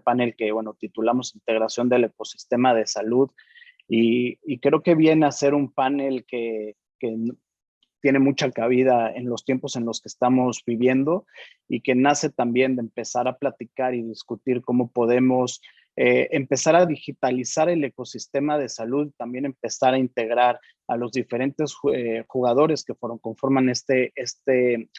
panel que, bueno, titulamos Integración del Ecosistema de Salud. Y creo que viene a ser un panel que tiene mucha cabida en los tiempos en los que estamos viviendo y que nace también de empezar a platicar y discutir cómo podemos empezar a digitalizar el ecosistema de salud, también empezar a integrar a los diferentes jugadores que conforman este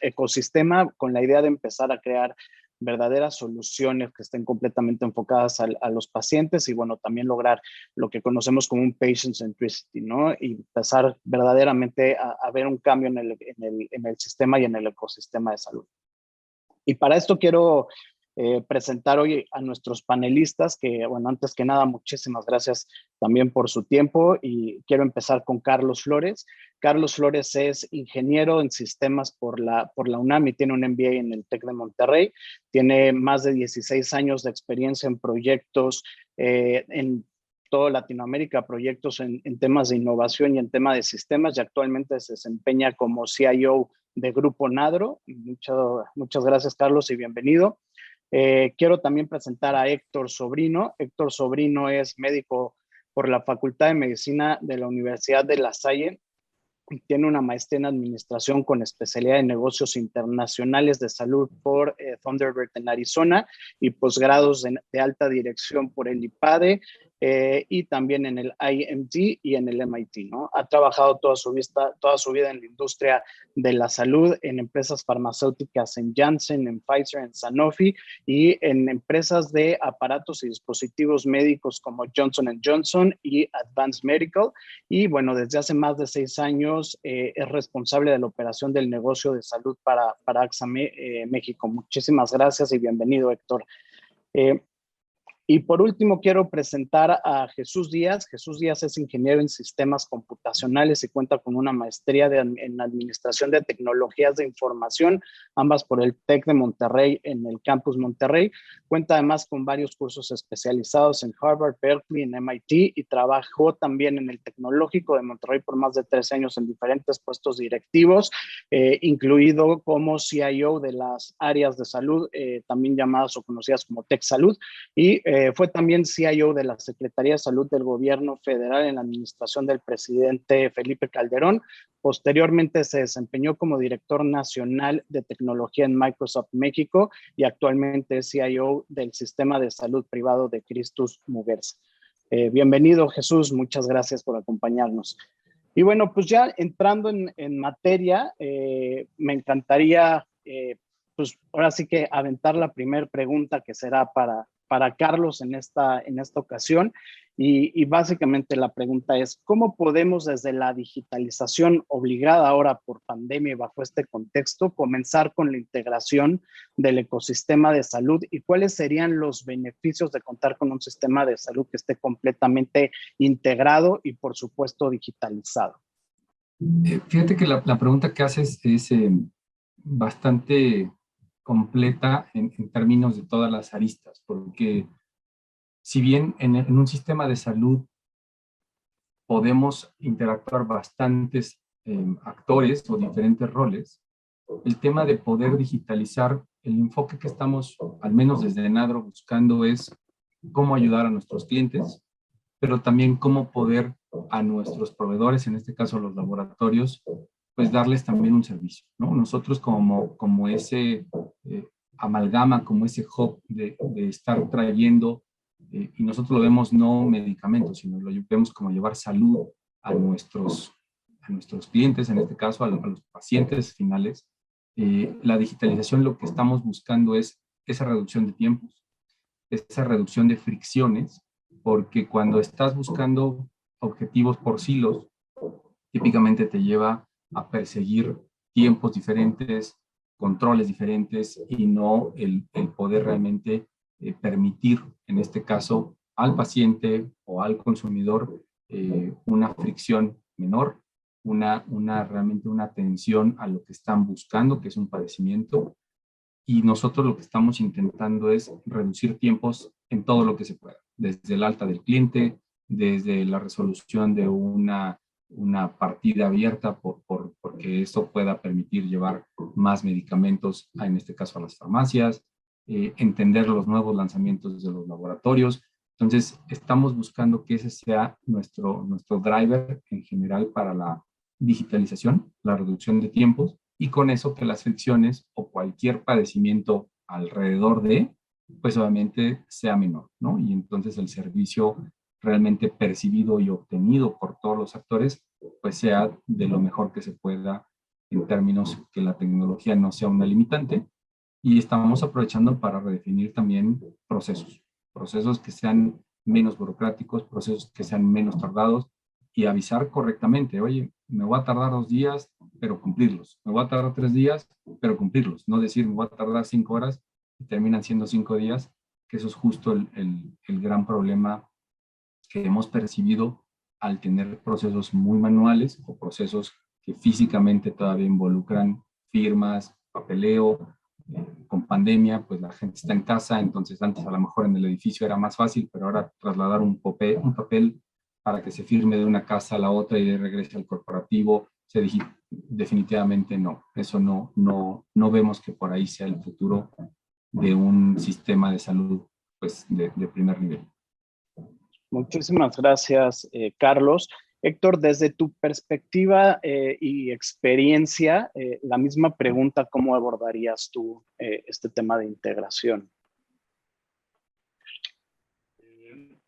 ecosistema con la idea de empezar a crear verdaderas soluciones que estén completamente enfocadas a los pacientes y, bueno, también lograr lo que conocemos como un patient centricity, ¿no? Y empezar verdaderamente a ver un cambio en el sistema y en el ecosistema de salud. Y para esto quiero presentar hoy a nuestros panelistas, que, bueno, antes que nada, muchísimas gracias también por su tiempo y quiero empezar con Carlos Flores. Carlos Flores es ingeniero en sistemas por la UNAM y tiene un MBA en el TEC de Monterrey. Tiene más de 16 años de experiencia en proyectos en toda Latinoamérica, proyectos en temas de innovación y en temas de sistemas, y actualmente se desempeña como CIO de Grupo Nadro. Muchas gracias, Carlos, y bienvenido. Quiero también presentar a Héctor Sobrino. Héctor Sobrino es médico por la Facultad de Medicina de la Universidad de La Salle. Tiene una maestría en administración con especialidad en negocios internacionales de salud por Thunderbird en Arizona y posgrados de alta dirección por el IPADE y también en el IMD y en el MIT, ¿no? Ha trabajado toda su vida en la industria de la salud, en empresas farmacéuticas en Janssen, en Pfizer, en Sanofi y en empresas de aparatos y dispositivos médicos como Johnson Johnson y Advanced Medical. Y bueno, desde hace más de 6 años es responsable de la operación del negocio de salud para AXA México. Muchísimas gracias y bienvenido, Héctor. Y por último, quiero presentar a Jesús Díaz. Jesús Díaz es ingeniero en sistemas computacionales y cuenta con una maestría en administración de tecnologías de información, ambas por el TEC de Monterrey en el Campus Monterrey. Cuenta además con varios cursos especializados en Harvard, Berkeley, en MIT y trabajó también en el Tecnológico de Monterrey por más de 13 años en diferentes puestos directivos, incluido como CIO de las áreas de salud, también llamadas o conocidas como Tech Salud, y fue también CIO de la Secretaría de Salud del Gobierno Federal en la administración del presidente Felipe Calderón. Posteriormente se desempeñó como director nacional de tecnología en Microsoft México y actualmente es CIO del sistema de salud privado de Christus Muguerza. Bienvenido, Jesús, muchas gracias por acompañarnos. Y bueno, pues ya entrando en materia, me encantaría, pues ahora sí que aventar la primera pregunta que será para Carlos en esta ocasión. Y básicamente la pregunta es, ¿cómo podemos desde la digitalización obligada ahora por pandemia y bajo este contexto comenzar con la integración del ecosistema de salud y cuáles serían los beneficios de contar con un sistema de salud que esté completamente integrado y por supuesto digitalizado? Fíjate que la pregunta que haces es bastante completa en términos de todas las aristas, porque si bien en un sistema de salud podemos interactuar bastantes actores o diferentes roles, el tema de poder digitalizar, el enfoque que estamos, al menos desde Nadro, buscando es cómo ayudar a nuestros clientes, pero también cómo poder a nuestros proveedores, en este caso los laboratorios, pues darles también un servicio, ¿no? Nosotros como ese amalgama, como ese hub de estar trayendo, y nosotros lo vemos no medicamentos, sino lo vemos como llevar salud a nuestros clientes, en este caso a los pacientes finales. La digitalización, lo que estamos buscando es esa reducción de tiempos, esa reducción de fricciones, porque cuando estás buscando objetivos por silos, típicamente te lleva a perseguir tiempos diferentes, controles diferentes y no el poder realmente permitir, en este caso, al paciente o al consumidor una fricción menor, realmente una atención a lo que están buscando, que es un padecimiento. Y nosotros lo que estamos intentando es reducir tiempos en todo lo que se pueda, desde el alta del cliente, desde la resolución de una partida abierta porque esto pueda permitir llevar más medicamentos, en este caso a las farmacias, entender los nuevos lanzamientos de los laboratorios. Entonces, estamos buscando que ese sea nuestro driver en general para la digitalización, la reducción de tiempos, y con eso que las fricciones o cualquier padecimiento alrededor de, pues obviamente sea menor, ¿no? Y entonces el servicio realmente percibido y obtenido por todos los actores, pues sea de lo mejor que se pueda en términos que la tecnología no sea una limitante. Y estamos aprovechando para redefinir también procesos que sean menos burocráticos, procesos que sean menos tardados y avisar correctamente, oye, me voy a tardar 2 días, pero cumplirlos. Me voy a tardar 3 días, pero cumplirlos. No decir, me voy a tardar 5 horas y terminan siendo 5 días, que eso es justo el gran problema que hemos percibido al tener procesos muy manuales o procesos que físicamente todavía involucran firmas, papeleo. Con pandemia, pues la gente está en casa, entonces antes a lo mejor en el edificio era más fácil, pero ahora trasladar un papel para que se firme de una casa a la otra y regrese al corporativo, definitivamente no. Eso no vemos que por ahí sea el futuro de un sistema de salud pues, de primer nivel. Muchísimas gracias, Carlos. Héctor, desde tu perspectiva y experiencia, la misma pregunta, ¿cómo abordarías tú este tema de integración?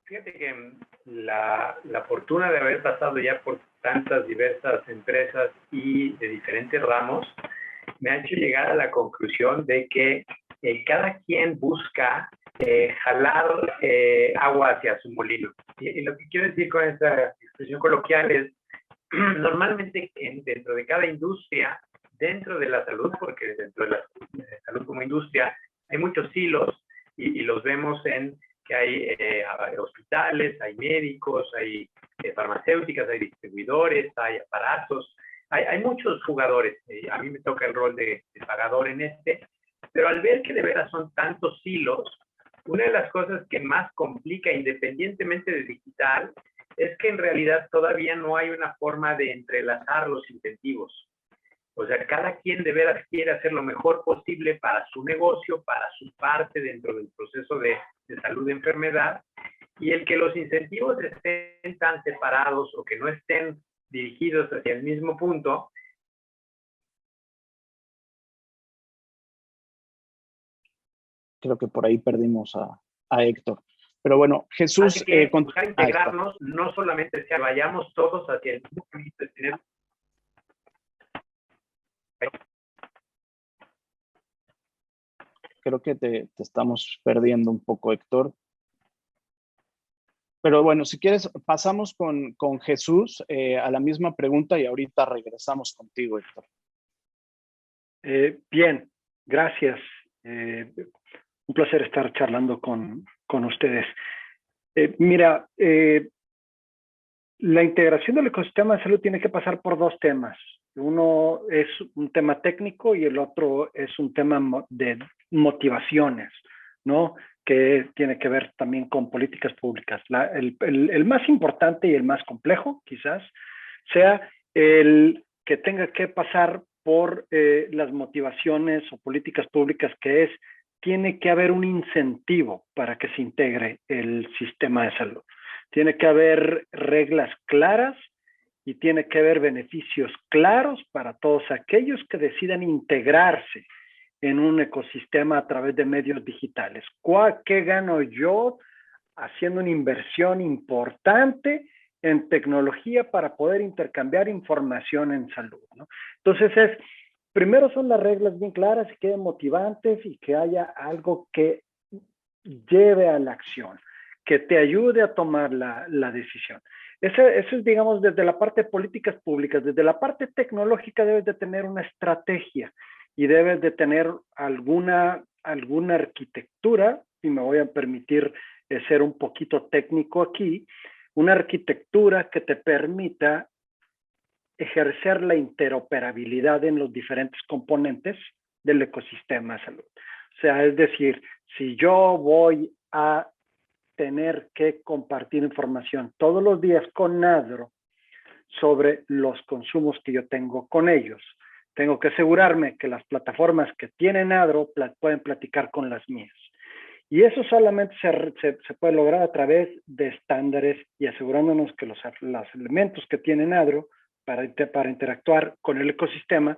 Fíjate que la fortuna de haber pasado ya por tantas diversas empresas y de diferentes ramos me ha hecho llegar a la conclusión de que cada quien busca jalar agua hacia su molino. Y lo que quiero decir con esta expresión coloquial es, normalmente dentro de cada industria, dentro de la salud, porque dentro de la salud como industria hay muchos hilos y los vemos en que hay hospitales, hay médicos, hay farmacéuticas, hay distribuidores, hay aparatos, hay muchos jugadores. A mí me toca el rol de pagador en este, pero al ver que de veras son tantos hilos, una de las cosas que más complica, independientemente de digital, es que en realidad todavía no hay una forma de entrelazar los incentivos. O sea, cada quien de veras quiere hacer lo mejor posible para su negocio, para su parte dentro del proceso de salud de enfermedad, y el que los incentivos estén tan separados o que no estén dirigidos hacia el mismo punto. Creo que por ahí perdimos a Héctor. Pero bueno, Jesús... Así que buscar integrarnos, no solamente que vayamos todos hacia el mismo punto de tener... Creo que te estamos perdiendo un poco, Héctor. Pero bueno, si quieres, pasamos con Jesús a la misma pregunta y ahorita regresamos contigo, Héctor. Bien, gracias. Un placer estar charlando con ustedes. Mira, la integración del ecosistema de salud tiene que pasar por dos temas. Uno es un tema técnico y el otro es un tema de motivaciones, ¿no? Que tiene que ver también con políticas públicas. El más importante y el más complejo, quizás, sea el que tenga que pasar por las motivaciones o políticas públicas, que es, tiene que haber un incentivo para que se integre el sistema de salud. Tiene que haber reglas claras y tiene que haber beneficios claros para todos aquellos que decidan integrarse en un ecosistema a través de medios digitales. ¿Qué gano yo haciendo una inversión importante en tecnología para poder intercambiar información en salud, ¿no? Entonces, primero son las reglas bien claras y queden motivantes y que haya algo que lleve a la acción, que te ayude a tomar la decisión. Eso es, digamos, desde la parte de políticas públicas. Desde la parte tecnológica debes de tener una estrategia y debes de tener alguna arquitectura, y me voy a permitir ser un poquito técnico aquí, una arquitectura que te permita ejercer la interoperabilidad en los diferentes componentes del ecosistema de salud. O sea, es decir, si yo voy a tener que compartir información todos los días con NADRO sobre los consumos que yo tengo con ellos, tengo que asegurarme que las plataformas que tienen Adro pueden platicar con las mías. Y eso solamente se puede lograr a través de estándares y asegurándonos que los elementos que tienen Adro para interactuar con el ecosistema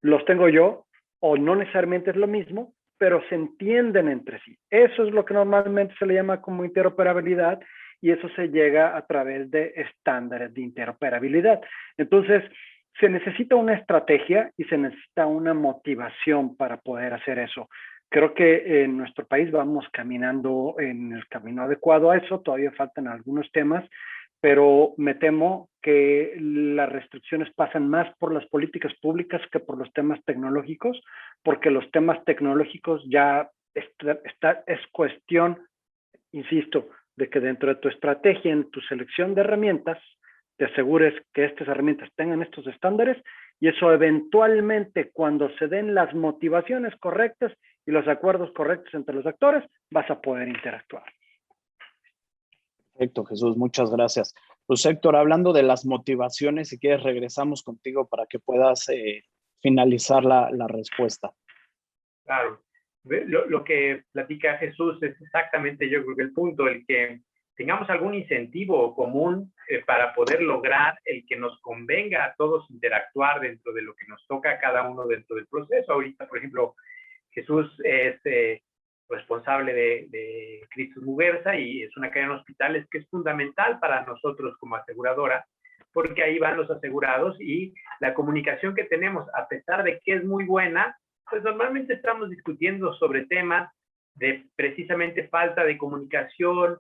los tengo yo, o no necesariamente es lo mismo, pero se entienden entre sí. Eso es lo que normalmente se le llama como interoperabilidad, y eso se llega a través de estándares de interoperabilidad. Entonces, se necesita una estrategia y se necesita una motivación para poder hacer eso. Creo que en nuestro país vamos caminando en el camino adecuado a eso. Todavía faltan algunos temas, pero me temo que las restricciones pasan más por las políticas públicas que por los temas tecnológicos, porque los temas tecnológicos ya es cuestión, insisto, de que dentro de tu estrategia, en tu selección de herramientas, te asegures que estas herramientas tengan estos estándares, y eso eventualmente, cuando se den las motivaciones correctas y los acuerdos correctos entre los actores, vas a poder interactuar. Perfecto, Jesús, muchas gracias. Pues Héctor, hablando de las motivaciones, si quieres regresamos contigo para que puedas finalizar la respuesta. Claro, lo que platica Jesús es exactamente, yo creo que el punto, el que tengamos algún incentivo común para poder lograr el que nos convenga a todos interactuar dentro de lo que nos toca a cada uno dentro del proceso. Ahorita, por ejemplo, Jesús es responsable de Christus Muguerza, y es una cadena de hospitales que es fundamental para nosotros como aseguradora, porque ahí van los asegurados, y la comunicación que tenemos, a pesar de que es muy buena, pues normalmente estamos discutiendo sobre temas de precisamente falta de comunicación,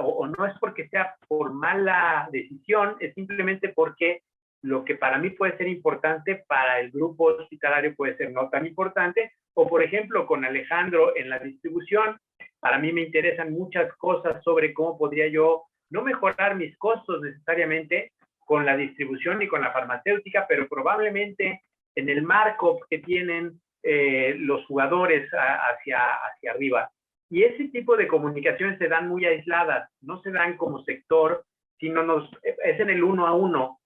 o no es porque sea por mala decisión, es simplemente porque lo que para mí puede ser importante, para el grupo hospitalario puede ser no tan importante. O por ejemplo, con Alejandro en la distribución, para mí me interesan muchas cosas sobre cómo podría yo no mejorar mis costos necesariamente con la distribución y con la farmacéutica, pero probablemente en el markup que tienen los jugadores hacia arriba. Y ese tipo de comunicaciones se dan muy aisladas, no se dan como sector, sino es en el 1 a 1.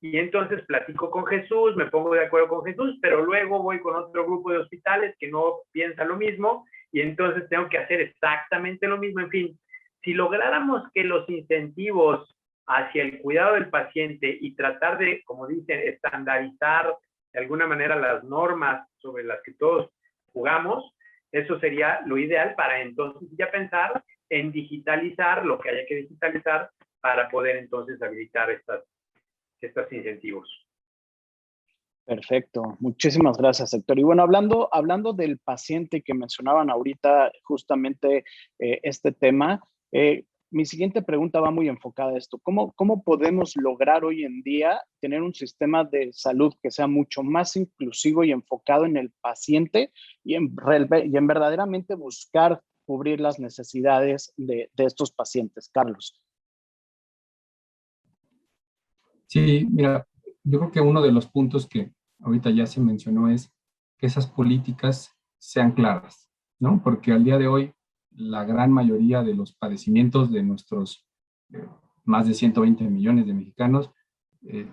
Y entonces platico con Jesús, me pongo de acuerdo con Jesús, pero luego voy con otro grupo de hospitales que no piensa lo mismo, y entonces tengo que hacer exactamente lo mismo. En fin, si lográramos que los incentivos hacia el cuidado del paciente y tratar de, como dicen, estandarizar de alguna manera las normas sobre las que todos jugamos, eso sería lo ideal para entonces ya pensar en digitalizar lo que haya que digitalizar para poder entonces habilitar estos incentivos. Perfecto, muchísimas gracias, Héctor. Y bueno, hablando del paciente que mencionaban ahorita, justamente este tema, mi siguiente pregunta va muy enfocada a esto. ¿Cómo podemos lograr hoy en día tener un sistema de salud que sea mucho más inclusivo y enfocado en el paciente y en verdaderamente buscar cubrir las necesidades de estos pacientes? Carlos. Sí, mira, yo creo que uno de los puntos que ahorita ya se mencionó es que esas políticas sean claras, ¿no? Porque al día de hoy la gran mayoría de los padecimientos de nuestros más de 120 millones de mexicanos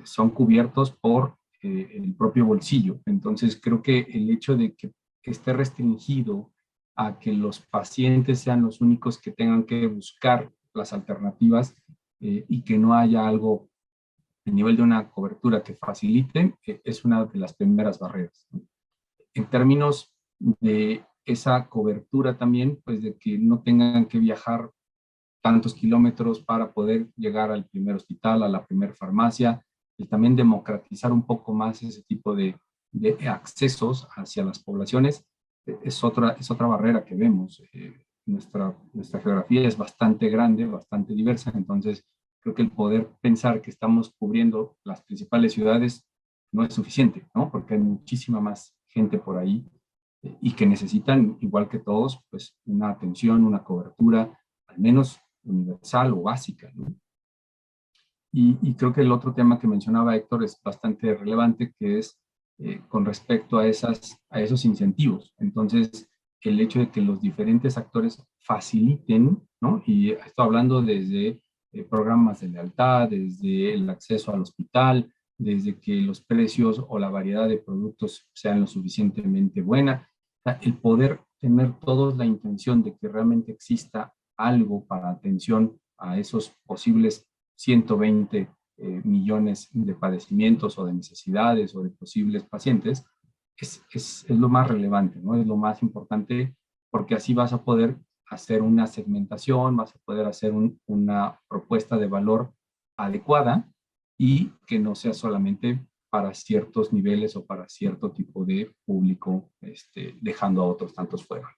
son cubiertos por el propio bolsillo. Entonces creo que el hecho de que esté restringido a que los pacientes sean los únicos que tengan que buscar las alternativas y que no haya algo a nivel de una cobertura que facilite, es una de las primeras barreras. En términos de esa cobertura también, pues de que no tengan que viajar tantos kilómetros para poder llegar al primer hospital, a la primera farmacia, y también democratizar un poco más ese tipo de accesos hacia las poblaciones, es otra barrera que vemos. Nuestra geografía es bastante grande, bastante diversa, entonces creo que el poder pensar que estamos cubriendo las principales ciudades no es suficiente, ¿no? Porque hay muchísima más gente por ahí y que necesitan, igual que todos, pues una atención, una cobertura, al menos universal o básica, ¿no? Y creo que el otro tema que mencionaba Héctor es bastante relevante, que es con respecto a esos incentivos. Entonces, el hecho de que los diferentes actores faciliten, ¿no? Y estoy hablando desde programas de lealtad, desde el acceso al hospital, desde que los precios o la variedad de productos sean lo suficientemente buena. O sea, el poder tener todos la intención de que realmente exista algo para atención a esos posibles 120 millones de padecimientos o de necesidades o de posibles pacientes, es lo más relevante, ¿no? Es lo más importante, porque así vas a poder hacer una segmentación, vas a poder hacer una propuesta de valor adecuada y que no sea solamente para ciertos niveles o para cierto tipo de público, dejando a otros tantos fuera.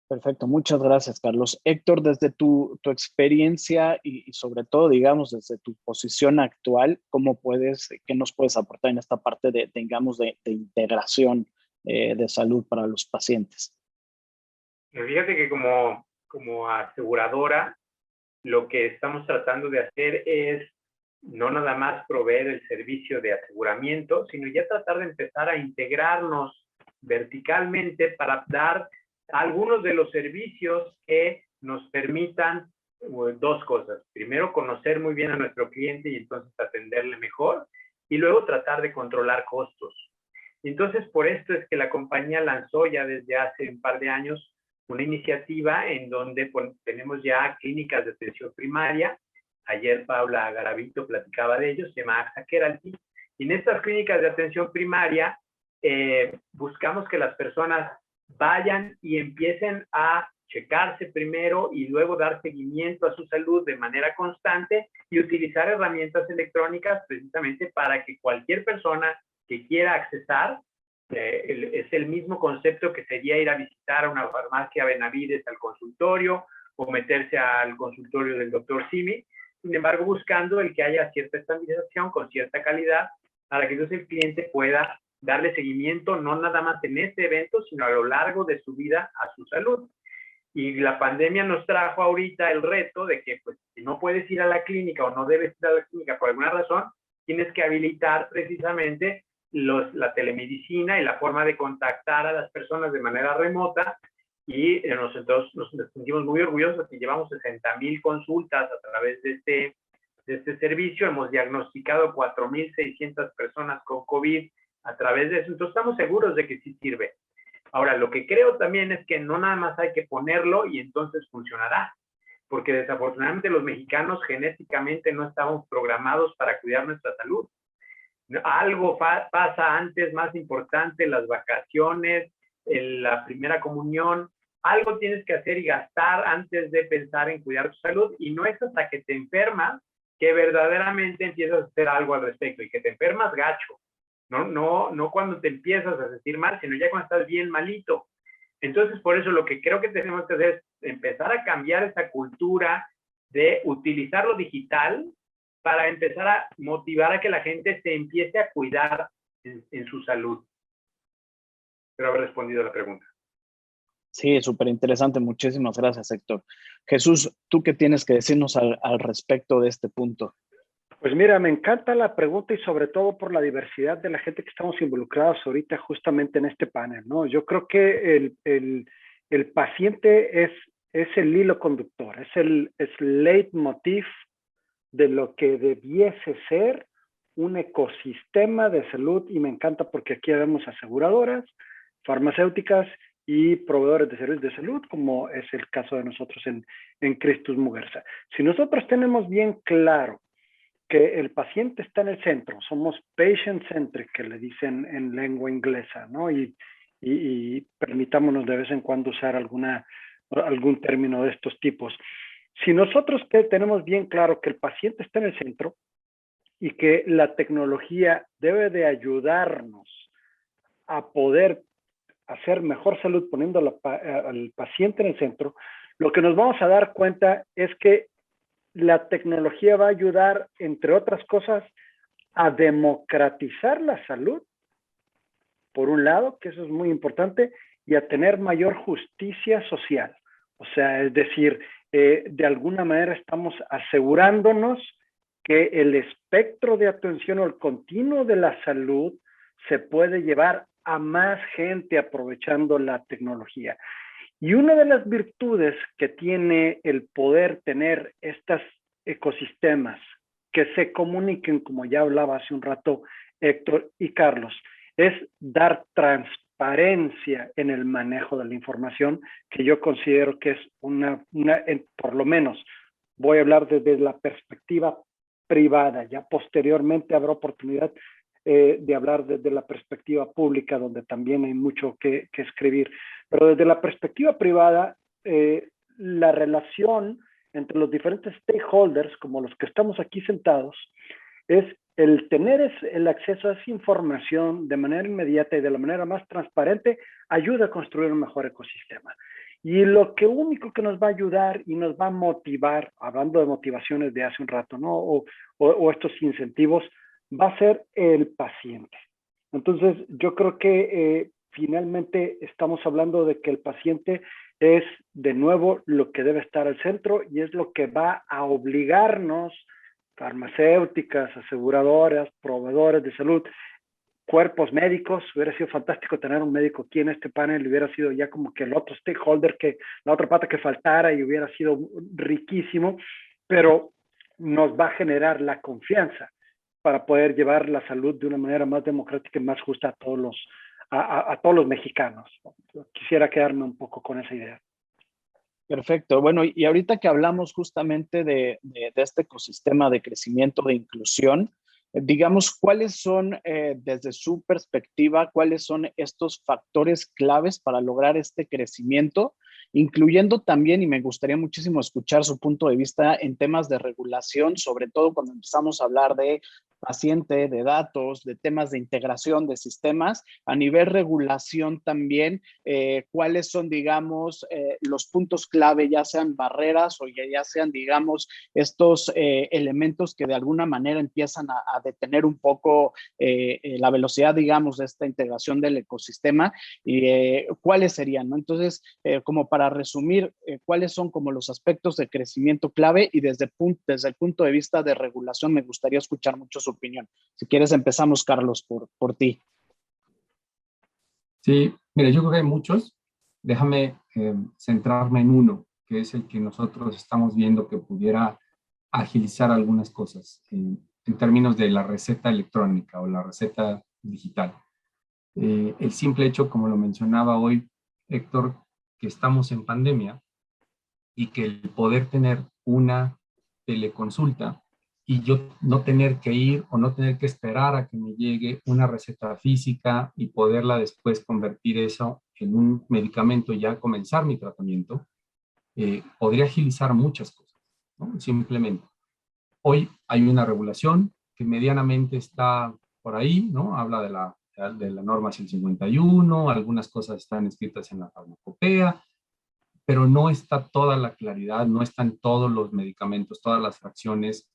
Perfecto, muchas gracias, Carlos. Héctor, desde tu experiencia y sobre todo, digamos, desde tu posición actual, ¿qué nos puedes aportar en esta parte digamos, de integración de salud para los pacientes? Fíjate que como aseguradora, lo que estamos tratando de hacer es no nada más proveer el servicio de aseguramiento, sino ya tratar de empezar a integrarnos verticalmente para dar algunos de los servicios que nos permitan dos cosas. Primero, conocer muy bien a nuestro cliente y entonces atenderle mejor, y luego tratar de controlar costos. Y entonces, por esto es que la compañía lanzó ya desde hace un par de años una iniciativa en donde tenemos ya clínicas de atención primaria. Ayer Paula Garavito platicaba de ellos, se llama AXA Keralty. Y en estas clínicas de atención primaria buscamos que las personas vayan y empiecen a checarse primero y luego dar seguimiento a su salud de manera constante y utilizar herramientas electrónicas precisamente para que cualquier persona que quiera accesar, es el mismo concepto que sería ir a visitar a una farmacia Benavides al consultorio o meterse al consultorio del doctor Simi, sin embargo buscando el que haya cierta estandarización con cierta calidad para que entonces el cliente pueda darle seguimiento no nada más en este evento, sino a lo largo de su vida a su salud. Y la pandemia nos trajo ahorita el reto de que pues, si no puedes ir a la clínica o no debes ir a la clínica por alguna razón, tienes que habilitar precisamente la telemedicina y la forma de contactar a las personas de manera remota. Y nosotros nos sentimos muy orgullosos que llevamos 60,000 consultas a través de este servicio. Hemos diagnosticado 4,600 personas con COVID a través de eso. Entonces estamos seguros de que sí sirve. Ahora, lo que creo también es que no nada más hay que ponerlo y entonces funcionará, porque desafortunadamente los mexicanos genéticamente no estamos programados para cuidar nuestra salud. Algo pasa antes, más importante, las vacaciones, la primera comunión, algo tienes que hacer y gastar antes de pensar en cuidar tu salud, y no es hasta que te enfermas que verdaderamente empiezas a hacer algo al respecto, y que te enfermas gacho. No cuando te empiezas a sentir mal, sino ya cuando estás bien malito. Entonces, por eso lo que creo que tenemos que hacer es empezar a cambiar esa cultura de utilizar lo digital para empezar a motivar a que la gente se empiece a cuidar en su salud. Espero haber respondido a la pregunta. Sí, súper interesante. Muchísimas gracias, Héctor. Jesús, ¿tú qué tienes que decirnos al respecto de este punto? Pues mira, me encanta la pregunta y sobre todo por la diversidad de la gente que estamos involucrados ahorita justamente en este panel, ¿no? Yo creo que el paciente es el hilo conductor, es el leitmotiv de lo que debiese ser un ecosistema de salud, y me encanta porque aquí vemos aseguradoras, farmacéuticas y proveedores de servicios de salud, como es el caso de nosotros en Christus Muguerza. Si nosotros tenemos bien claro que el paciente está en el centro, somos patient-centric, que le dicen en lengua inglesa, ¿no? Y permitámonos de vez en cuando usar algún término de estos tipos. Si nosotros tenemos bien claro que el paciente está en el centro y que la tecnología debe de ayudarnos a poder hacer mejor salud poniendo al paciente en el centro, lo que nos vamos a dar cuenta es que la tecnología va a ayudar, entre otras cosas, a democratizar la salud, por un lado, que eso es muy importante, y a tener mayor justicia social. O sea, es decir, de alguna manera estamos asegurándonos que el espectro de atención o el continuo de la salud se puede llevar a más gente aprovechando la tecnología. Y una de las virtudes que tiene el poder tener estos ecosistemas que se comuniquen, como ya hablaba hace un rato Héctor y Carlos, es dar transparencia en el manejo de la información, que yo considero que es por lo menos, voy a hablar desde la perspectiva privada, ya posteriormente habrá oportunidad de hablar desde la perspectiva pública, donde también hay mucho que escribir. Pero desde la perspectiva privada, la relación entre los diferentes stakeholders, como los que estamos aquí sentados, es el tener el acceso a esa información de manera inmediata y de la manera más transparente, ayuda a construir un mejor ecosistema. Y lo único que nos va a ayudar y nos va a motivar, hablando de motivaciones de hace un rato, ¿no? O estos incentivos, va a ser el paciente. Entonces, yo creo que finalmente estamos hablando de que el paciente es, de nuevo, lo que debe estar al centro y es lo que va a obligarnos, farmacéuticas, aseguradoras, proveedores de salud, cuerpos médicos. Hubiera sido fantástico tener un médico aquí en este panel, hubiera sido ya como que el otro stakeholder, que la otra pata que faltara, y hubiera sido riquísimo, pero nos va a generar la confianza para poder llevar la salud de una manera más democrática y más justa a todos los mexicanos. Quisiera quedarme un poco con esa idea. Perfecto. Bueno, y ahorita que hablamos justamente de este ecosistema de crecimiento, de inclusión, digamos, ¿cuáles son, desde su perspectiva, cuáles son estos factores claves para lograr este crecimiento, incluyendo también, y me gustaría muchísimo escuchar su punto de vista en temas de regulación, sobre todo cuando empezamos a hablar de paciente, de datos, de temas de integración de sistemas, a nivel regulación también, cuáles son, digamos, los puntos clave, ya sean barreras o ya sean, digamos, estos elementos que de alguna manera empiezan a detener un poco la velocidad, digamos, de esta integración del ecosistema, y cuáles serían, ¿no? Entonces, como para resumir, cuáles son como los aspectos de crecimiento clave, y desde el punto de vista de regulación me gustaría escuchar mucho su opinión. Si quieres empezamos, Carlos, por ti. Sí, mira, yo creo que hay muchos. Déjame centrarme en uno, que es el que nosotros estamos viendo que pudiera agilizar algunas cosas en términos de la receta electrónica o la receta digital. El simple hecho, como lo mencionaba hoy Héctor, que estamos en pandemia y que el poder tener una teleconsulta y yo no tener que ir o no tener que esperar a que me llegue una receta física y poderla después convertir eso en un medicamento y ya comenzar mi tratamiento, podría agilizar muchas cosas, ¿no? Simplemente. Hoy hay una regulación que medianamente está por ahí, ¿no? Habla de la norma 151, algunas cosas están escritas en la farmacopea, pero no está toda la claridad, no están todos los medicamentos, todas las fracciones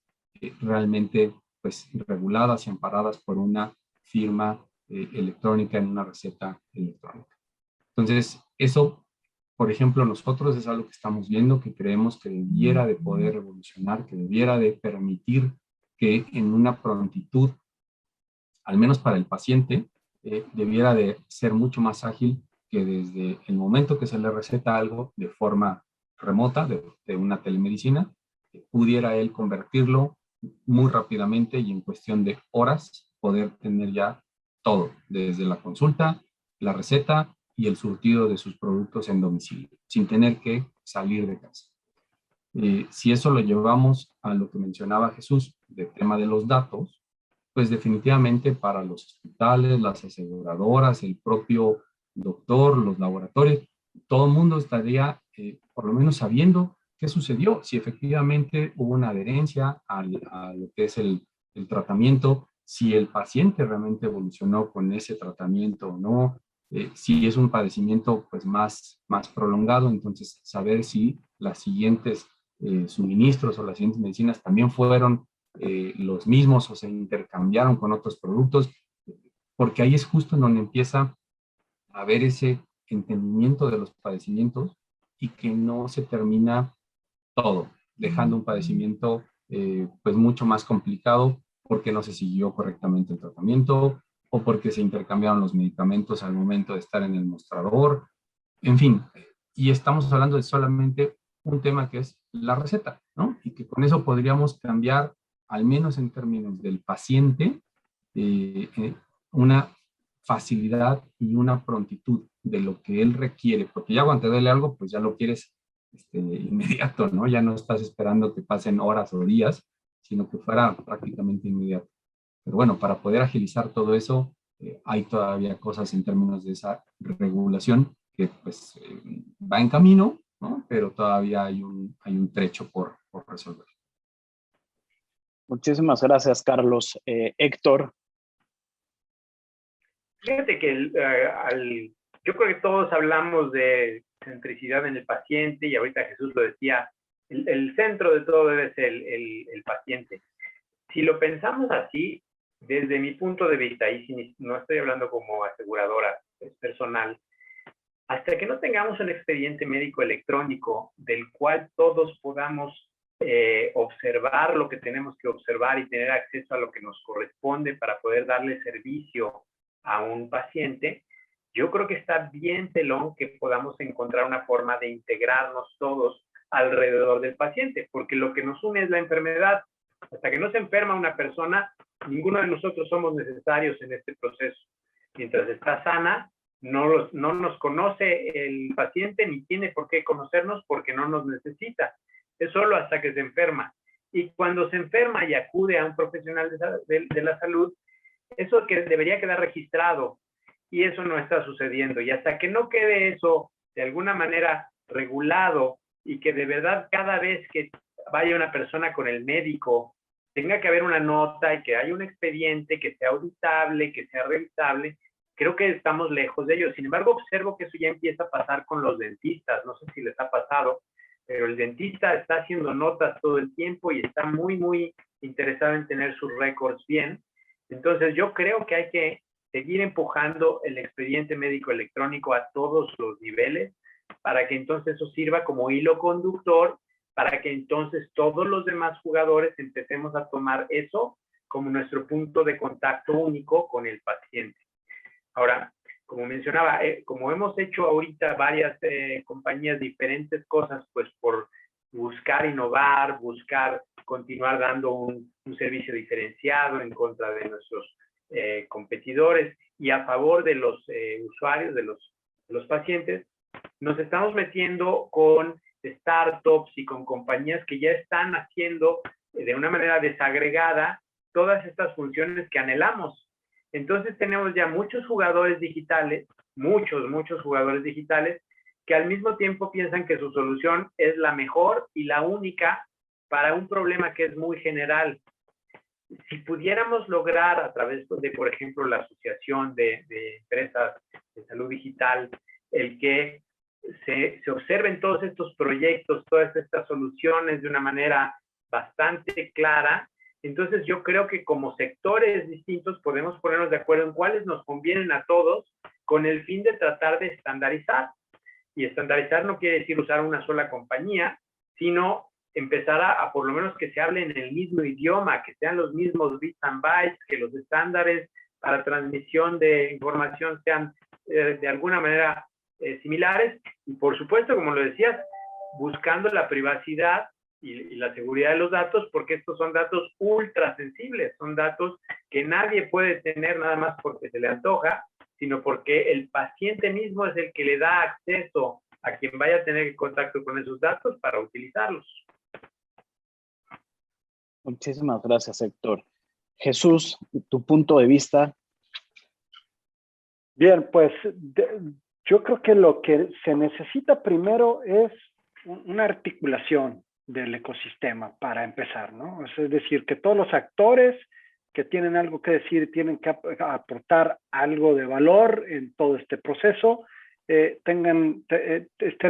realmente pues reguladas y amparadas por una firma electrónica en una receta electrónica. Entonces, eso, por ejemplo, nosotros es algo que estamos viendo, que creemos que debiera de poder revolucionar, que debiera de permitir que en una prontitud, al menos para el paciente, debiera de ser mucho más ágil, que desde el momento que se le receta algo de forma remota, de una telemedicina, pudiera él convertirlo muy rápidamente y en cuestión de horas poder tener ya todo, desde la consulta, la receta y el surtido de sus productos en domicilio, sin tener que salir de casa. Si eso lo llevamos a lo que mencionaba Jesús, del tema de los datos, pues definitivamente para los hospitales, las aseguradoras, el propio doctor, los laboratorios, todo el mundo estaría por lo menos sabiendo qué sucedió, si efectivamente hubo una adherencia a lo que es el tratamiento, si el paciente realmente evolucionó con ese tratamiento o no, si es un padecimiento pues más prolongado, entonces saber si las siguientes suministros o las siguientes medicinas también fueron los mismos o se intercambiaron con otros productos, porque ahí es justo en donde empieza a haber ese entendimiento de los padecimientos y que no se termina todo, dejando un padecimiento pues mucho más complicado porque no se siguió correctamente el tratamiento o porque se intercambiaron los medicamentos al momento de estar en el mostrador, en fin, y estamos hablando de solamente un tema que es la receta, ¿no? Y que con eso podríamos cambiar al menos en términos del paciente, una facilidad y una prontitud de lo que él requiere, porque ya cuando te duele algo, pues ya lo quieres inmediato, ¿no? Ya no estás esperando que pasen horas o días, sino que fuera prácticamente inmediato. Pero bueno, para poder agilizar todo eso, hay todavía cosas en términos de esa regulación que pues va en camino, ¿no? Pero todavía hay un trecho por resolver. Muchísimas gracias, Carlos. Héctor. Fíjate que yo creo que todos hablamos de centricidad en el paciente y ahorita Jesús lo decía, el centro de todo debe ser el paciente. Si lo pensamos así, desde mi punto de vista, y si no estoy hablando como aseguradora, es personal, hasta que no tengamos un expediente médico electrónico del cual todos podamos observar lo que tenemos que observar y tener acceso a lo que nos corresponde para poder darle servicio a un paciente, yo creo que está bien pelón que podamos encontrar una forma de integrarnos todos alrededor del paciente, porque lo que nos une es la enfermedad. Hasta que no se enferma una persona, ninguno de nosotros somos necesarios en este proceso. Mientras está sana, no nos conoce el paciente ni tiene por qué conocernos porque no nos necesita. Es solo hasta que se enferma. Y cuando se enferma y acude a un profesional de la salud, eso que debería quedar registrado y eso no está sucediendo. Y hasta que no quede eso de alguna manera regulado y que de verdad cada vez que vaya una persona con el médico tenga que haber una nota y que haya un expediente que sea auditable, que sea revisable, creo que estamos lejos de ello. Sin embargo, observo que eso ya empieza a pasar con los dentistas. No sé si les ha pasado, pero el dentista está haciendo notas todo el tiempo y está muy, muy interesado en tener sus récords bien. Entonces, yo creo que hay que seguir empujando el expediente médico electrónico a todos los niveles para que entonces eso sirva como hilo conductor, para que entonces todos los demás jugadores empecemos a tomar eso como nuestro punto de contacto único con el paciente. Ahora, como mencionaba, como hemos hecho ahorita varias compañías diferentes cosas, pues por buscar innovar, buscar continuar dando un servicio diferenciado en contra de nuestros competidores y a favor de los usuarios, de los pacientes, nos estamos metiendo con startups y con compañías que ya están haciendo de una manera desagregada todas estas funciones que anhelamos. Entonces tenemos ya muchos jugadores digitales, muchos jugadores digitales que al mismo tiempo piensan que su solución es la mejor y la única para un problema que es muy general. Si pudiéramos lograr a través de, por ejemplo, la Asociación de Empresas de Salud Digital, el que se observen todos estos proyectos, todas estas soluciones de una manera bastante clara, entonces yo creo que como sectores distintos podemos ponernos de acuerdo en cuáles nos convienen a todos con el fin de tratar de estandarizar. Y estandarizar no quiere decir usar una sola compañía, sino empezar a por lo menos que se hable en el mismo idioma, que sean los mismos bits and bytes, que los estándares para transmisión de información sean de alguna manera similares. Y por supuesto, como lo decías, buscando la privacidad y la seguridad de los datos, porque estos son datos ultra sensibles, son datos que nadie puede tener nada más porque se le antoja, sino porque el paciente mismo es el que le da acceso a quien vaya a tener contacto con esos datos para utilizarlos. Muchísimas gracias, Héctor. Jesús, tu punto de vista. Bien, pues yo creo que lo que se necesita primero es una articulación del ecosistema para empezar, ¿no? Es decir, que todos los actores que tienen algo que decir, tienen que aportar algo de valor en todo este proceso, estén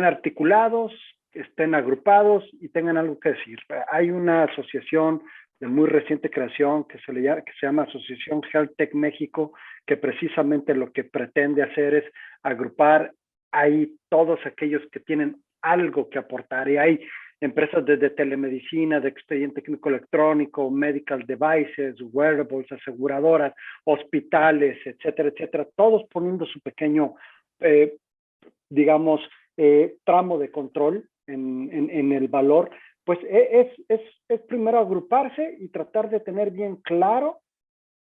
articulados, estén agrupados y tengan algo que decir. Hay una asociación de muy reciente creación que se llama Asociación Health Tech México, que precisamente lo que pretende hacer es agrupar ahí todos aquellos que tienen algo que aportar. Y hay empresas desde telemedicina, de expediente clínico electrónico, medical devices, wearables, aseguradoras, hospitales, etcétera, etcétera, todos poniendo su pequeño, digamos, tramo de control en el valor pues es primero agruparse y tratar de tener bien claro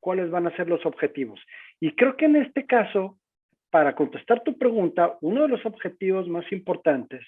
cuáles van a ser los objetivos. Y creo que en este caso, para contestar tu pregunta, uno de los objetivos más importantes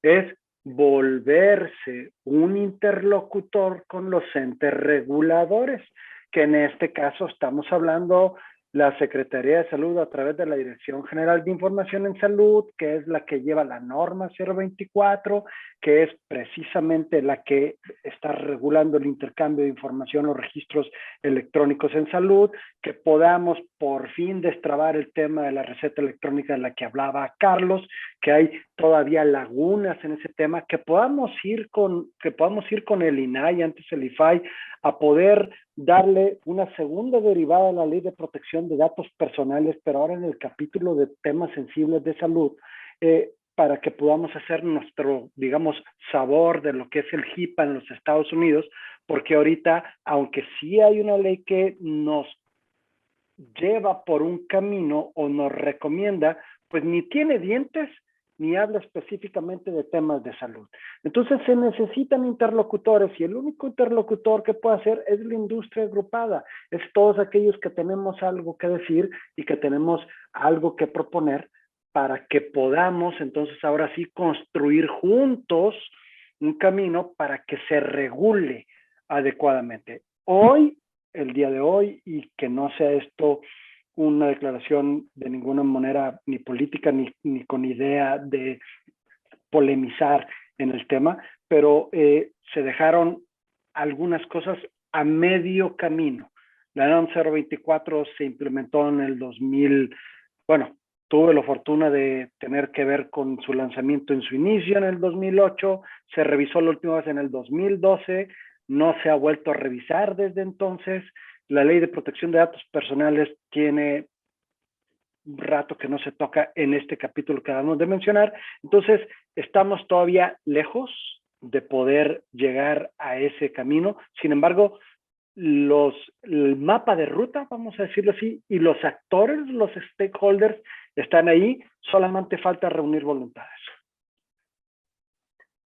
es volverse un interlocutor con los entes reguladores, que en este caso estamos hablando la Secretaría de Salud a través de la Dirección General de Información en Salud, que es la que lleva la norma 024, que es precisamente la que está regulando el intercambio de información o registros electrónicos en salud, que podamos por fin destrabar el tema de la receta electrónica de la que hablaba Carlos, que hay todavía lagunas en ese tema, que podamos ir con el INAI, antes el IFAI, a poder darle una segunda derivada a la Ley de Protección de Datos Personales, pero ahora en el capítulo de temas sensibles de salud, para que podamos hacer nuestro, digamos, sabor de lo que es el HIPAA en los Estados Unidos, porque ahorita, aunque sí hay una ley que nos lleva por un camino o nos recomienda, pues ni tiene dientes ni habla específicamente de temas de salud. Entonces se necesitan interlocutores y el único interlocutor que puede hacer es la industria agrupada, es todos aquellos que tenemos algo que decir y que tenemos algo que proponer para que podamos entonces ahora sí construir juntos un camino para que se regule adecuadamente. Hoy, el día de hoy, y que no sea esto una declaración de ninguna manera ni política ni con idea de polemizar en el tema, pero se dejaron algunas cosas a medio camino. La NOM 024 se implementó en el 2000, bueno, tuve la fortuna de tener que ver con su lanzamiento en su inicio en el 2008, se revisó la última vez en el 2012, no se ha vuelto a revisar desde entonces. La Ley de Protección de Datos Personales tiene un rato que no se toca en este capítulo que acabamos de mencionar. Entonces, estamos todavía lejos de poder llegar a ese camino. Sin embargo, el mapa de ruta, vamos a decirlo así, y los actores, los stakeholders están ahí, solamente falta reunir voluntades.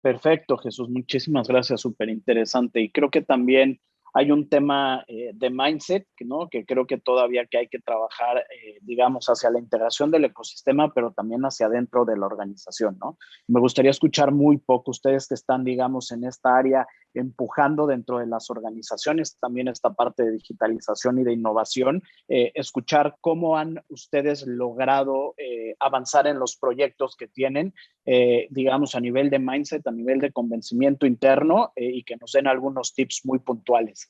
Perfecto, Jesús, muchísimas gracias, súper interesante. Y creo que también hay un tema de mindset, ¿no? Que creo que todavía que hay que trabajar, digamos, hacia la integración del ecosistema, pero también hacia adentro de la organización, ¿no? Me gustaría escuchar muy poco, ustedes que están, digamos, en esta área, empujando dentro de las organizaciones, también esta parte de digitalización y de innovación, escuchar cómo han ustedes logrado avanzar en los proyectos que tienen, digamos, a nivel de mindset, a nivel de convencimiento interno, y que nos den algunos tips muy puntuales.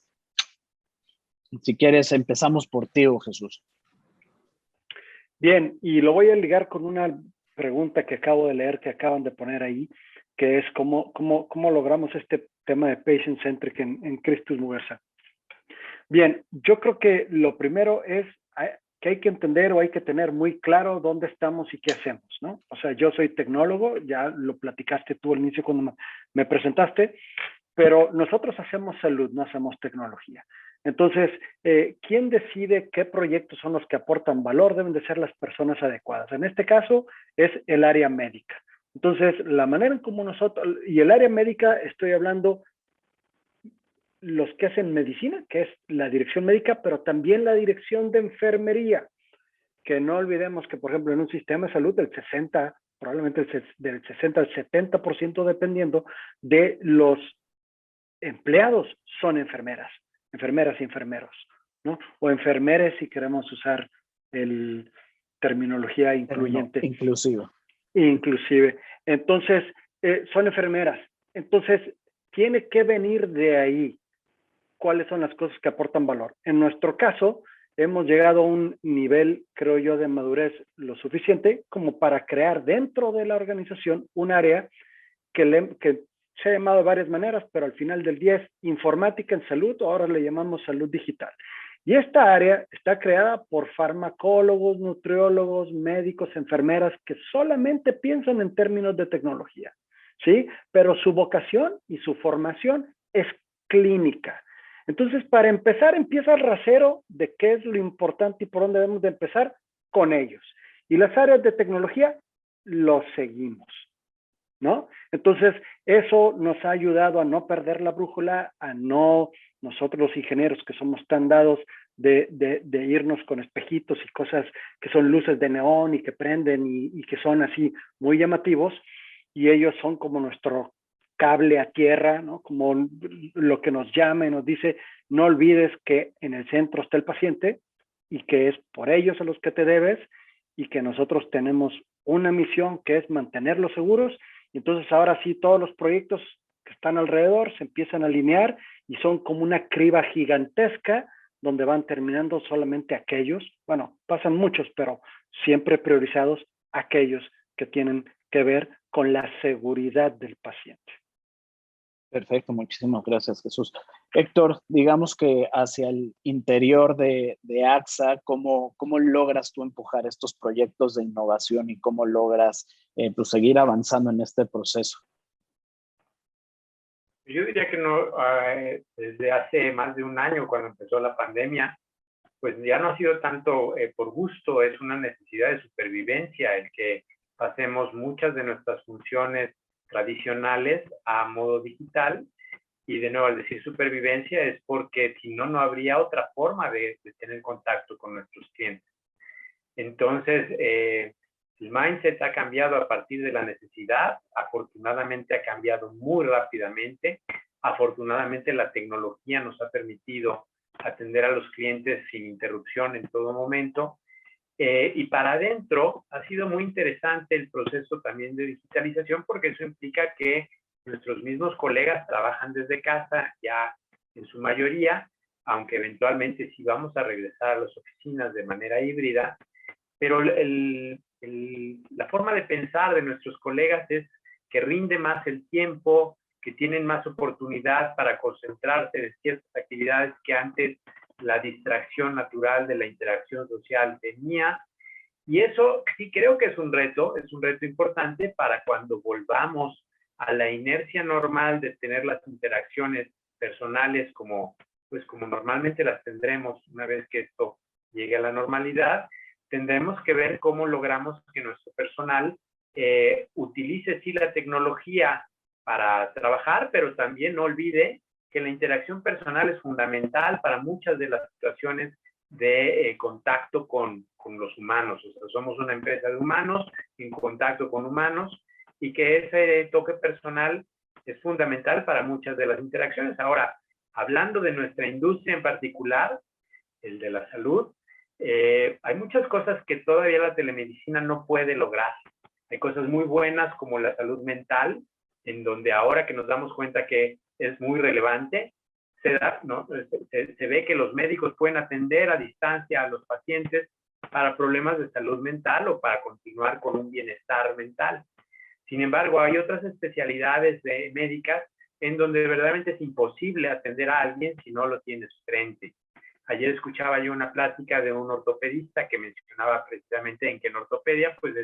Si quieres, empezamos por ti, Jesús. Bien, y lo voy a ligar con una pregunta que acabo de leer, que acaban de poner ahí, que es cómo logramos este tema de patient-centric en Christus Muguerza. Bien, yo creo que lo primero es que hay que entender o hay que tener muy claro dónde estamos y qué hacemos, ¿no? O sea, yo soy tecnólogo, ya lo platicaste tú al inicio cuando me presentaste, pero nosotros hacemos salud, no hacemos tecnología. Entonces, ¿quién decide qué proyectos son los que aportan valor? Deben de ser las personas adecuadas. En este caso, es el área médica. Entonces, la manera en cómo nosotros, y el área médica, estoy hablando los que hacen medicina, que es la dirección médica, pero también la dirección de enfermería, que no olvidemos que, por ejemplo, en un sistema de salud, probablemente del 60 al 70%, dependiendo de los empleados, son enfermeras y enfermeros, ¿no? O enfermeres si queremos usar el terminología incluyente. Inclusive. Entonces, son enfermeras. Entonces, tiene que venir de ahí cuáles son las cosas que aportan valor. En nuestro caso, hemos llegado a un nivel, creo yo, de madurez lo suficiente como para crear dentro de la organización un área que se ha llamado de varias maneras, pero al final del día es informática en salud, o ahora le llamamos salud digital. Y esta área está creada por farmacólogos, nutriólogos, médicos, enfermeras que solamente piensan en términos de tecnología, ¿sí? Pero su vocación y su formación es clínica. Entonces, para empezar, empieza el rasero de qué es lo importante y por dónde debemos de empezar con ellos. Y las áreas de tecnología, los seguimos. ¿no? Entonces, eso nos ha ayudado a no perder la brújula, a no, nosotros los ingenieros que somos tan dados de irnos con espejitos y cosas que son luces de neón y que prenden y que son así muy llamativos, y ellos son como nuestro cable a tierra, ¿no? Como lo que nos llama y nos dice, no olvides que en el centro está el paciente y que es por ellos a los que te debes y que nosotros tenemos una misión que es mantenerlos seguros. Y entonces ahora sí todos los proyectos que están alrededor se empiezan a alinear y son como una criba gigantesca donde van terminando solamente aquellos, bueno, pasan muchos, pero siempre priorizados aquellos que tienen que ver con la seguridad del paciente. Perfecto, muchísimas gracias, Jesús. Héctor, digamos que hacia el interior de AXA, ¿cómo logras tú empujar estos proyectos de innovación y cómo logras pues seguir avanzando en este proceso? Yo diría que no, desde hace más de un año, cuando empezó la pandemia, pues ya no ha sido tanto por gusto, es una necesidad de supervivencia el que pasemos muchas de nuestras funciones tradicionales a modo digital. Y de nuevo, al decir supervivencia es porque si no, no habría otra forma de tener contacto con nuestros clientes. Entonces, el mindset ha cambiado a partir de la necesidad. Afortunadamente ha cambiado muy rápidamente. Afortunadamente la tecnología nos ha permitido atender a los clientes sin interrupción en todo momento. Y para adentro ha sido muy interesante el proceso también de digitalización, porque eso implica que nuestros mismos colegas trabajan desde casa ya en su mayoría, aunque eventualmente sí vamos a regresar a las oficinas de manera híbrida, pero la forma de pensar de nuestros colegas es que rinde más el tiempo, que tienen más oportunidad para concentrarse en ciertas actividades que antes la distracción natural de la interacción social tenía. Y eso sí creo que es un reto importante para cuando volvamos a la inercia normal de tener las interacciones personales como normalmente las tendremos una vez que esto llegue a la normalidad. Tendremos que ver cómo logramos que nuestro personal utilice sí la tecnología para trabajar, pero también no olvide que la interacción personal es fundamental para muchas de las situaciones de contacto con los humanos. O sea, somos una empresa de humanos en contacto con humanos y que ese toque personal es fundamental para muchas de las interacciones. Ahora, hablando de nuestra industria en particular, el de la salud, hay muchas cosas que todavía la telemedicina no puede lograr. Hay cosas muy buenas como la salud mental, en donde ahora que nos damos cuenta que es muy relevante, se ve que los médicos pueden atender a distancia a los pacientes para problemas de salud mental o para continuar con un bienestar mental. Sin embargo, hay otras especialidades médicas en donde verdaderamente es imposible atender a alguien si no lo tienes frente. Ayer escuchaba yo una plática de un ortopedista que mencionaba precisamente en que en ortopedia pues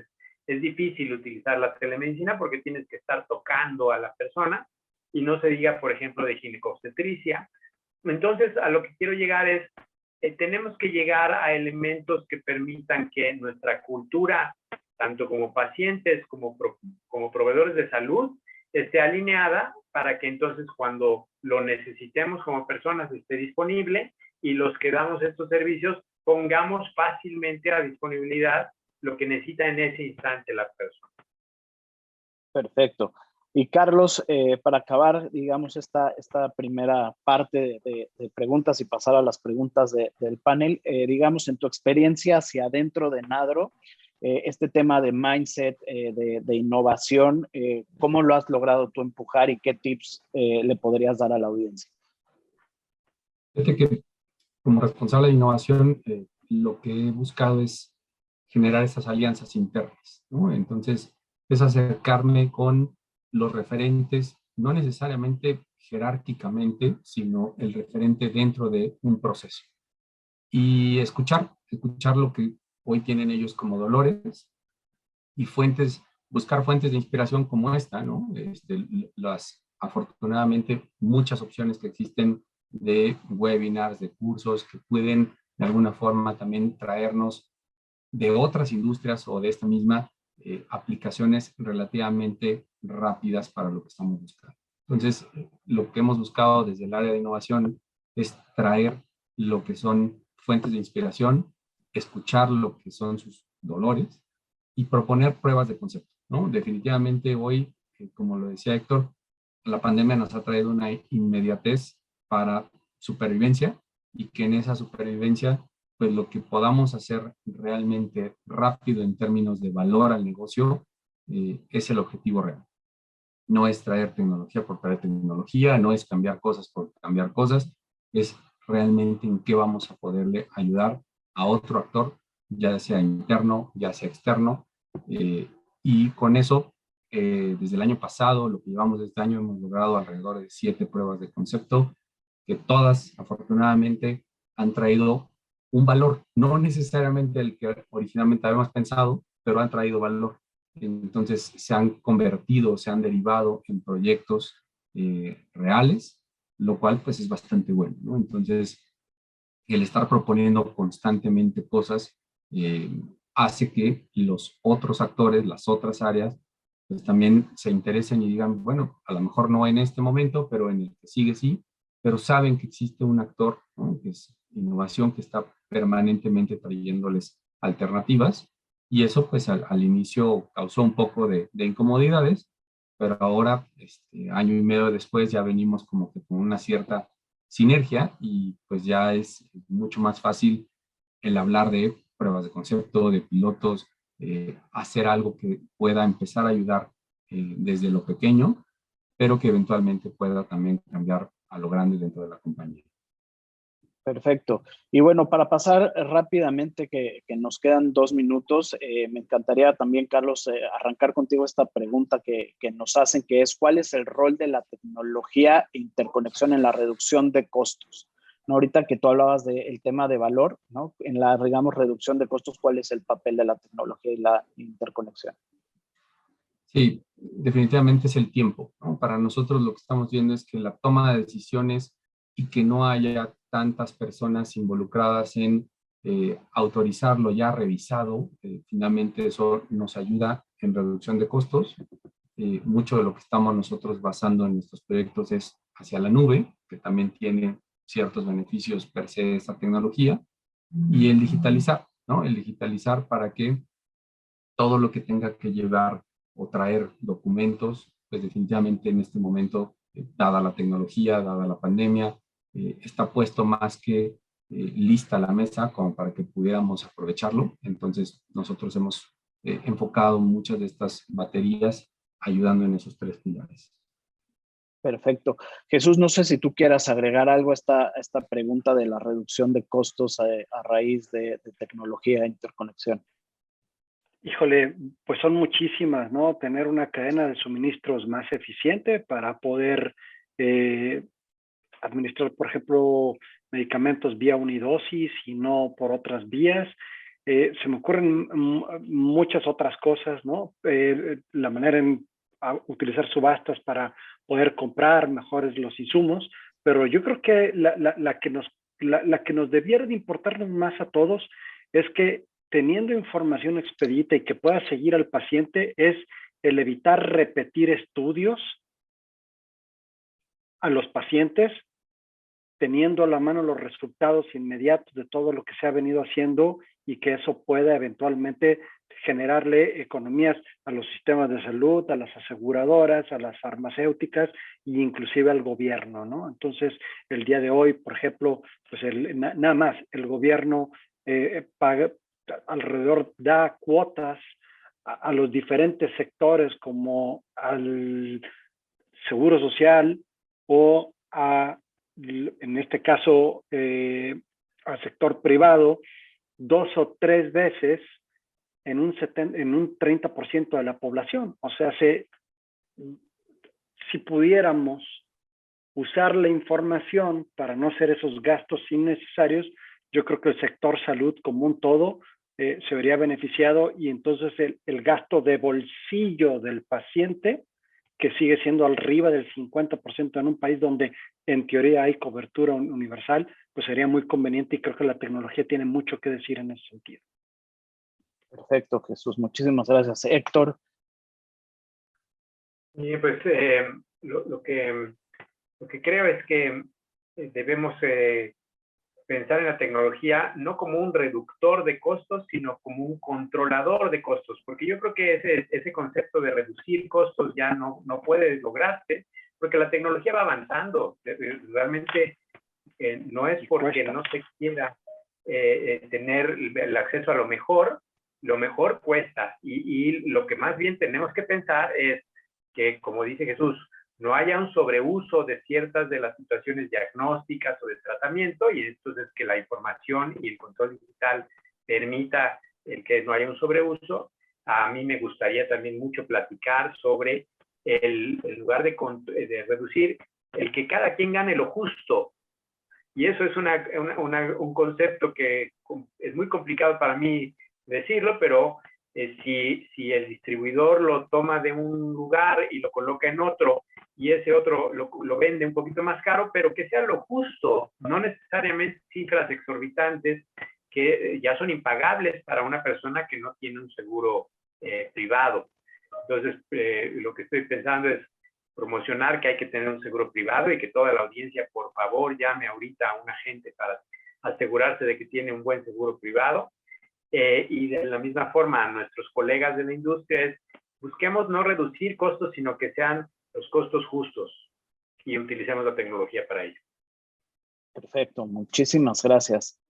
es difícil utilizar la telemedicina porque tienes que estar tocando a la persona y no se diga, por ejemplo, de ginecobstetricia. Entonces, a lo que quiero llegar es, tenemos que llegar a elementos que permitan que nuestra cultura, tanto como pacientes como proveedores de salud, esté alineada para que entonces cuando lo necesitemos como personas esté disponible y los que damos estos servicios pongamos fácilmente a disponibilidad lo que necesita en ese instante la persona. Perfecto. Y Carlos, para acabar, digamos, esta primera parte de preguntas y pasar a las preguntas del panel, digamos, en tu experiencia hacia adentro de Nadro, este tema de mindset, de innovación, ¿cómo lo has logrado tú empujar y qué tips le podrías dar a la audiencia? Fíjate que como responsable de innovación, lo que he buscado es generar esas alianzas internas, ¿no? Entonces, es acercarme con los referentes, no necesariamente jerárquicamente, sino el referente dentro de un proceso. Y escuchar lo que hoy tienen ellos como dolores y buscar fuentes de inspiración como esta, ¿no? Afortunadamente, muchas opciones que existen de webinars, de cursos que pueden de alguna forma también traernos de otras industrias o de esta misma aplicaciones relativamente rápidas para lo que estamos buscando. Entonces, lo que hemos buscado desde el área de innovación es traer lo que son fuentes de inspiración, escuchar lo que son sus dolores y proponer pruebas de concepto, ¿no? Definitivamente hoy, como lo decía Héctor, la pandemia nos ha traído una inmediatez para supervivencia y que en esa supervivencia, pues lo que podamos hacer realmente rápido en términos de valor al negocio es el objetivo real. No es traer tecnología por traer tecnología, no es cambiar cosas por cambiar cosas, es realmente en qué vamos a poderle ayudar a otro actor, ya sea interno, ya sea externo, y con eso, desde el año pasado, lo que llevamos de este año, hemos logrado alrededor de 7 pruebas de concepto, que todas, afortunadamente, han traído un valor, no necesariamente el que originalmente habíamos pensado, pero han traído valor. Entonces se han convertido, se han derivado en proyectos reales, lo cual pues es bastante bueno, ¿no? Entonces el estar proponiendo constantemente cosas hace que los otros actores, las otras áreas, pues también se interesen y digan, bueno, a lo mejor no en este momento, pero en el que sigue sí, pero saben que existe un actor, ¿no? Que es innovación, que está permanentemente trayéndoles alternativas, y eso pues al inicio causó un poco de incomodidades, pero ahora, año y medio después, ya venimos como que con una cierta sinergia y pues ya es mucho más fácil el hablar de pruebas de concepto, de pilotos, hacer algo que pueda empezar a ayudar desde lo pequeño, pero que eventualmente pueda también cambiar a lo grande dentro de la compañía. Perfecto. Y bueno, para pasar rápidamente, que nos quedan 2 minutos, me encantaría también, Carlos, arrancar contigo esta pregunta que nos hacen, que es, ¿cuál es el rol de la tecnología e interconexión en la reducción de costos? ¿No? Ahorita que tú hablabas del tema de valor, ¿no? En la, digamos, reducción de costos, ¿cuál es el papel de la tecnología y la interconexión? Sí, definitivamente es el tiempo, ¿no? Para nosotros lo que estamos viendo es que la toma de decisiones y que no haya tantas personas involucradas en autorizarlo ya revisado, finalmente eso nos ayuda en reducción de costos. Mucho de lo que estamos nosotros basando en nuestros proyectos es hacia la nube, que también tiene ciertos beneficios per se de esta tecnología, y el digitalizar, ¿no? El digitalizar para que todo lo que tenga que llevar o traer documentos, pues definitivamente en este momento, dada la tecnología, dada la pandemia, está puesto más que lista la mesa como para que pudiéramos aprovecharlo. Entonces nosotros hemos enfocado muchas de estas baterías ayudando en esos 3 pilares. Perfecto. Jesús, no sé si tú quieras agregar algo a esta pregunta de la reducción de costos a raíz de tecnología e interconexión. Híjole, pues son muchísimas, ¿no? Tener una cadena de suministros más eficiente para poder administrar, por ejemplo, medicamentos vía unidosis y no por otras vías. Se me ocurren muchas otras cosas, ¿no? La manera en utilizar subastas para poder comprar mejores los insumos, pero yo creo que la que nos debiera de importarnos más a todos es que teniendo información expedita y que pueda seguir al paciente es el evitar repetir estudios a los pacientes, teniendo a la mano los resultados inmediatos de todo lo que se ha venido haciendo y que eso pueda eventualmente generarle economías a los sistemas de salud, a las aseguradoras, a las farmacéuticas e inclusive al gobierno, ¿no? Entonces, el día de hoy, por ejemplo, pues nada más, el gobierno paga alrededor, da cuotas a los diferentes sectores como al Seguro Social o en este caso, al sector privado, 2 o 3 veces en un 30% de la población. O sea, si pudiéramos usar la información para no hacer esos gastos innecesarios, yo creo que el sector salud como un todo se vería beneficiado y entonces el gasto de bolsillo del paciente, que sigue siendo arriba del 50% en un país donde en teoría hay cobertura universal, pues sería muy conveniente y creo que la tecnología tiene mucho que decir en ese sentido. Perfecto, Jesús. Muchísimas gracias. Héctor. Y pues lo que creo es que debemos pensar en la tecnología no como un reductor de costos, sino como un controlador de costos, porque yo creo que ese concepto de reducir costos ya no puede lograrse, porque la tecnología va avanzando. Realmente no es porque no se quiera tener el acceso a lo mejor cuesta, y lo que más bien tenemos que pensar es que, como dice Jesús, no haya un sobreuso de ciertas de las situaciones diagnósticas o de tratamiento, y entonces que la información y el control digital permita el que no haya un sobreuso. A mí me gustaría también mucho platicar sobre el lugar de reducir, el que cada quien gane lo justo. Y eso es un concepto que es muy complicado para mí decirlo, pero si el distribuidor lo toma de un lugar y lo coloca en otro, y ese otro lo vende un poquito más caro, pero que sea lo justo, no necesariamente cifras exorbitantes que ya son impagables para una persona que no tiene un seguro privado. Entonces, lo que estoy pensando es promocionar que hay que tener un seguro privado, y que toda la audiencia, por favor, llame ahorita a un agente para asegurarse de que tiene un buen seguro privado. Y de la misma forma, a nuestros colegas de la industria, busquemos no reducir costos, sino que sean los costos justos, y utilicemos la tecnología para ello. Perfecto, muchísimas gracias.